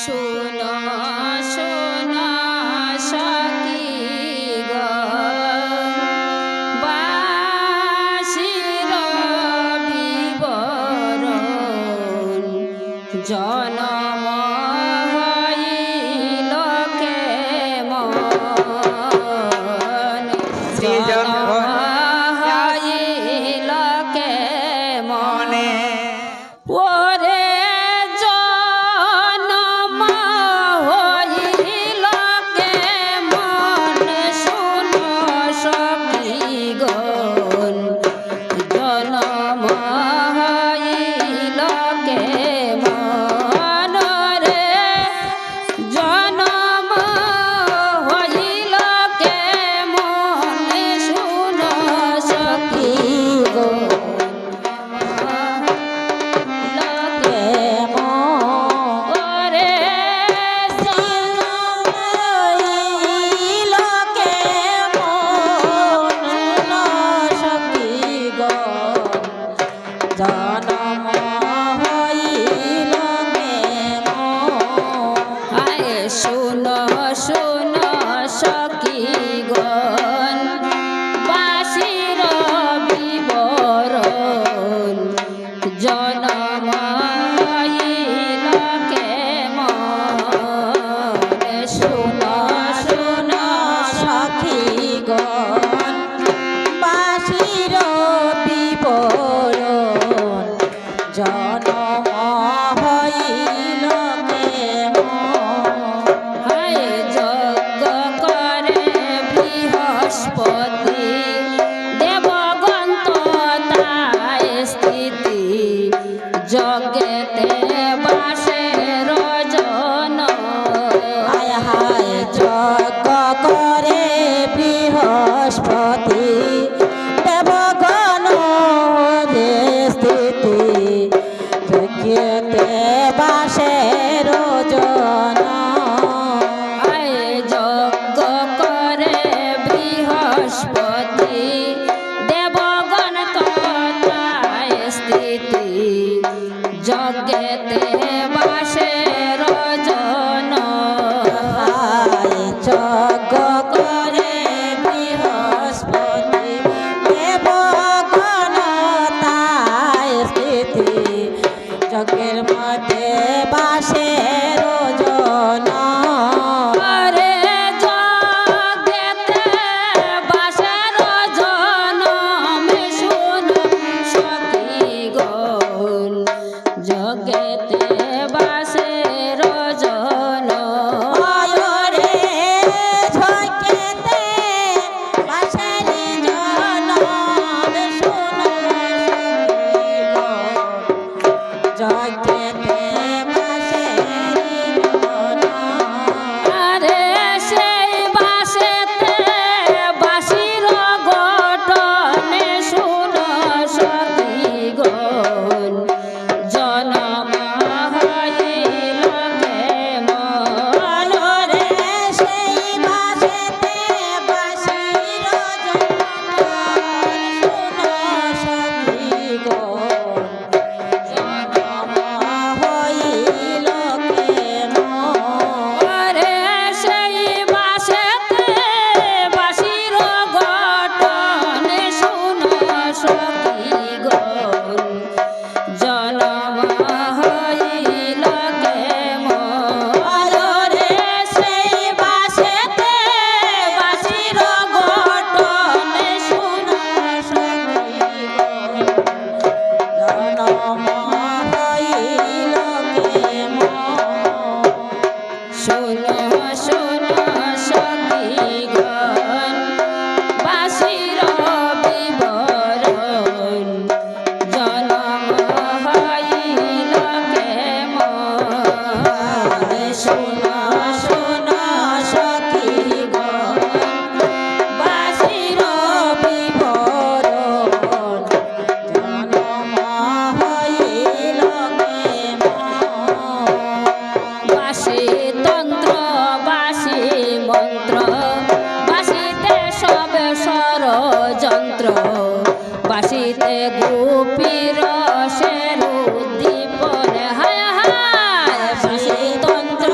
শোনো শোনো সখী গো, বাঁশির বিবরণ জনম হইল কেমন, জনম হইল কেমন ওরে জনম হইল কেমন, শোনো সখী গো, জনম হইল কেমন রে, জনম হইল কেমন, শোনো সখী গো, জনম হইল কেমন। শোনো শোনো সখী গণ, বাঁশির বিবরণ জনম হইল কেমন, শোনো শোনো সখী গণ, বাঁশির বিবরণ জনম হইল কেমন। যজ্ঞ করে বৃহস্পতি দেবগন্ত তাই স্থিতি, যজ্ঞেতে বাসে রজন, হায় হায় যজ্ঞ করে বৃহস্পতি দেবগণ রে স্থিতি, যজ্ঞেতে বাসে রজন। যজ্ঞ করে বৃহস্পতি দেবগণ তাই স্থিতি, যজ্ঞেতে বাসে রজন। যজ্ঞ করে বৃহস্পতি দেবগণ তাই স্থিতি, যজ্ঞের মধ্যে বাসে রজন। আরে যজ্ঞেতে বাসে রজন, শোনো সখী গণ, যজ্ঞেতে বাসে রজন। রে ঝকেতে বাসেরি জন, শোনো সখী গণ, যজ্ঞেতে বাসেরি জন। আরে সেই বাসেতে বাঁশির গঠন, শোনো সখী গণ, জনম হইল কেমন রে সেই বাসেতে বাসির জন, শোনো সখী গণ, জনম হইল কেমন। আরে সেই বাসেতে বাঁশির গঠন, শোনো সখী গণ, জনম হইল কেমন রে সেই বাসেতে বাসির গঠন, শোনো সখী গণ, জনম হইল কেমন। শোনো শোনো সখী গণ, বাঁশির বিবরণ জনম হইল কেমন, শোনো শোনো সখী গণ, বাসির বিবরণ জনম হইল কেমন। বাঁশি তন্ত্র বাঁশি মন্ত্র, বাঁশিতে সব ষড়যন্ত্র, বাঁশিতে গোপীর রসের উদ্দীপন, হায় হায় বাঁশি তন্ত্র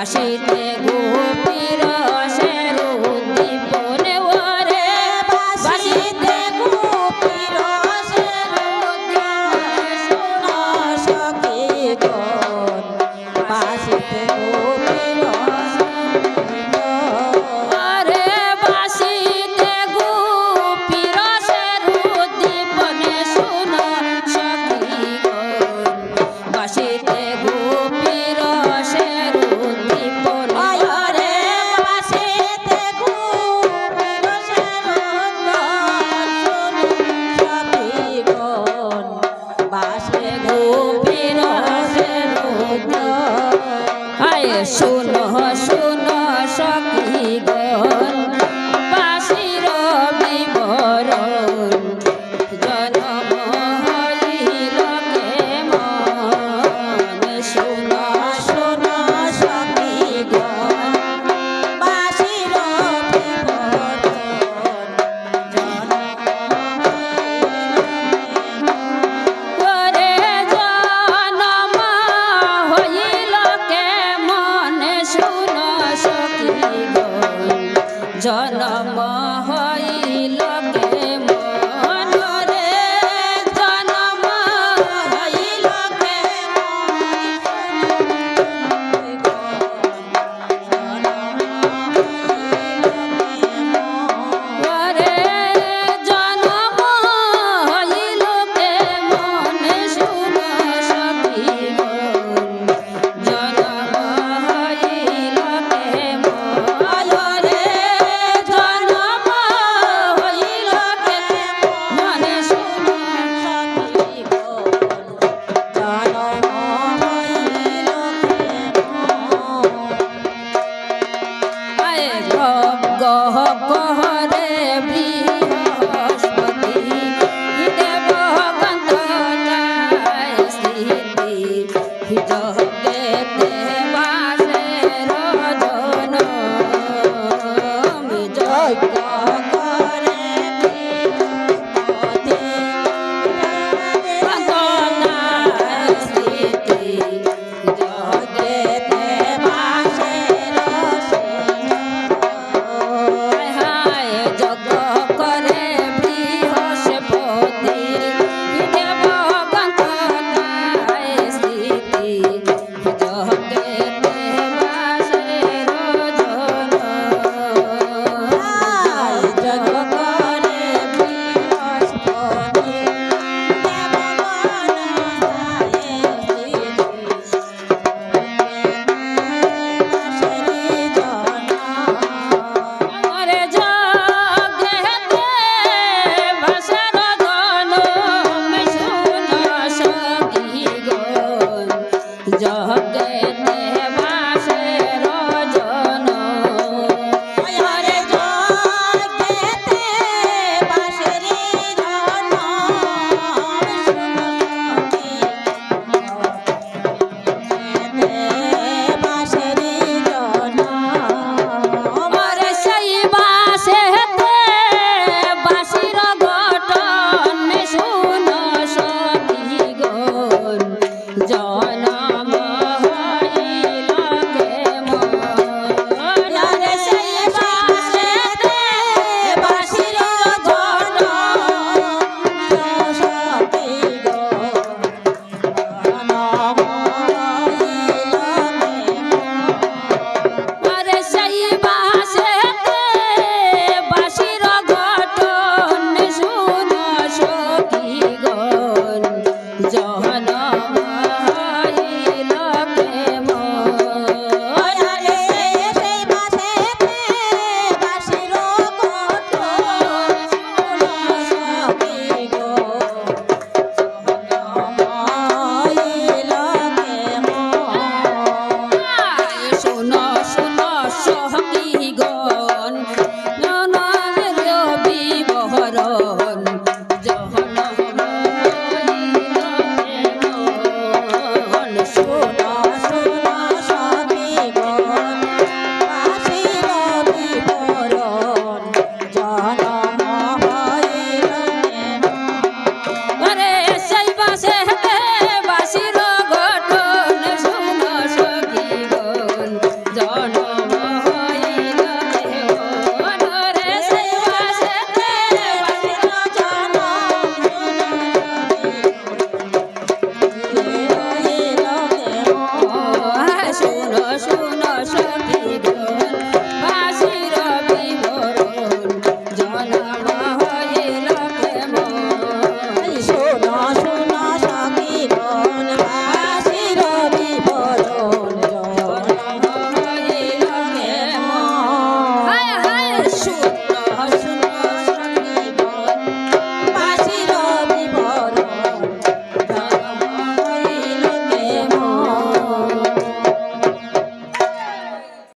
বাসিতে গোপীর রসের উদ্দীপনে ওরে বাসিতে গোপীর রসের উদ্দীপনে শোনো সখী গণ বাসিতে গোপীর রসের আরে বাসিতে গোপীর রসের উদ্দীপনে শোনো সখীগণ বাসিতে গোপীর রসের উদ্দীপনে আরে বাসিতে গোপীর রসের উদ্দীপন শোনো সখী গণ বাসিতে গোপীর রসের উদ্দীপন আয় শোনো শোনো সখীগণ বাসির বিবরণ জনম হইল কেমন শোনো শোনো সখী গণ বাসির করে জনম হইল কেমন শোনো সখীগণ জনম হইল কেমন রে জনম হইল করে জনম হইল কেমন শোনো সখীগণ জনম হইল কেমন রে জনম হইল কেমন শোনো আয় গহ গহরে বৃহস্পতি দেব গন্তনায় স্থিতি জগে দেবাসে রজন জয় গন্তনায় স্থিতি জগে হায় যজ্ঞ করে বৃহস্পতি দেব গন্তনায় স্থিতি জগে দেবাসে রজন ওরে জগে দেবাসে রজন শোনো সখীগণ জগে